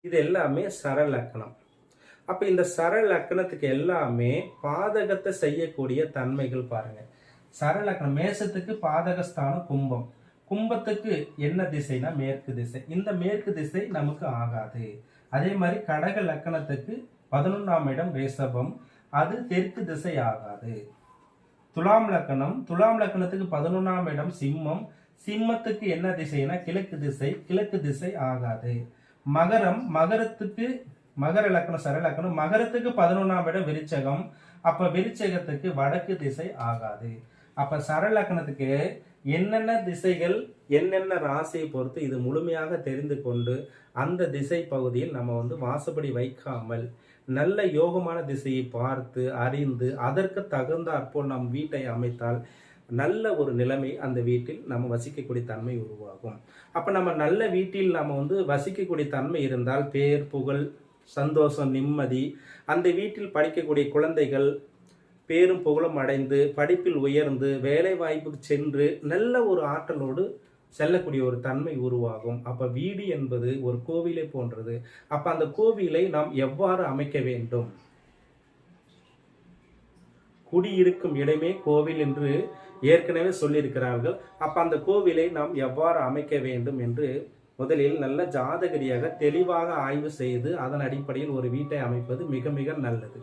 இது எல்லாமே சரலக்கணம். அப்ப இந்த சரலக்கணத்துக்கு எல்லாமே பாதகத்தை செய்யக்கூடிய தன்மைகள் பாருங்க. சரலக்கணம் மேசத்துக்கு பாதகஸ்தானம் கும்பம். கும்பத்துக்கு என்ன திசைனா மேற்கு திசை. இந்த மேற்கு திசை நமக்கு ஆகாது. அதே மாதிரி கடக லக்கணத்துக்கு 11ஆம் இடம் ரிஷபம், அது தெற்கு திசை ஆகாது. துலாம் லக்கணம், துலாம் லக்கணத்துக்கு 11ஆம் இடம் சிம்மம், சிம்மத்துக்கு என்ன திசைனா கிழக்கு திசை, கிழக்கு திசை ஆகாது. மகரம், மகரத்துக்கு மகர லக்கணம் சரலக்கணம், மகரத்துக்கு 11ஆம் இடம் விருச்சகம், அப்ப விருச்சகத்துக்கு வடக்கு திசை ஆகாது. அப்ப சரலக்கணத்துக்கு என்னென்ன திசைகள் என்னென்ன ராசியை பொறுத்து இது முழுமையாக தெரிந்து கொண்டு அந்த திசை பகுதியில் நம்ம வாசப்படி வைக்காமல் நல்ல யோகமான திசையை பார்த்து அறிந்து அதற்கு தகுந்தாற்போல் நம் வீட்டை அமைத்தால் நல்ல ஒரு நிலைமை அந்த வீட்டில் நம்ம வசிக்கக்கூடிய தன்மை உருவாகும். அப்ப நம்ம நல்ல வீட்டில் நம்ம வசிக்கக்கூடிய தன்மை இருந்தால் பேர் புகழ் சந்தோஷம் நிம்மதி, அந்த வீட்டில் படிக்கக்கூடிய குழந்தைகள் பேரும் புகழும் அடைந்து படிப்பில் உயர்ந்து வேலை வாய்ப்புக்கு சென்று நல்ல ஒரு ஆற்றலோடு செல்லக்கூடிய ஒரு தன்மை உருவாகும். அப்ப வீடு என்பது ஒரு கோவிலை போன்றது. அப்ப அந்த கோவிலை நாம் எவ்வாறு அமைக்க வேண்டும்? குடியிருக்கும் இடமே கோவில் என்று ஏற்கனவே சொல்லியிருக்கிறார்கள். அப்ப அந்த கோவிலை நாம் எவ்வாறு அமைக்க வேண்டும் என்று முதலில் நல்ல ஜாதகரியாக தெளிவாக ஆய்வு செய்து அதன் அடிப்படையில் ஒரு வீட்டை அமைப்பது மிக மிக நல்லது.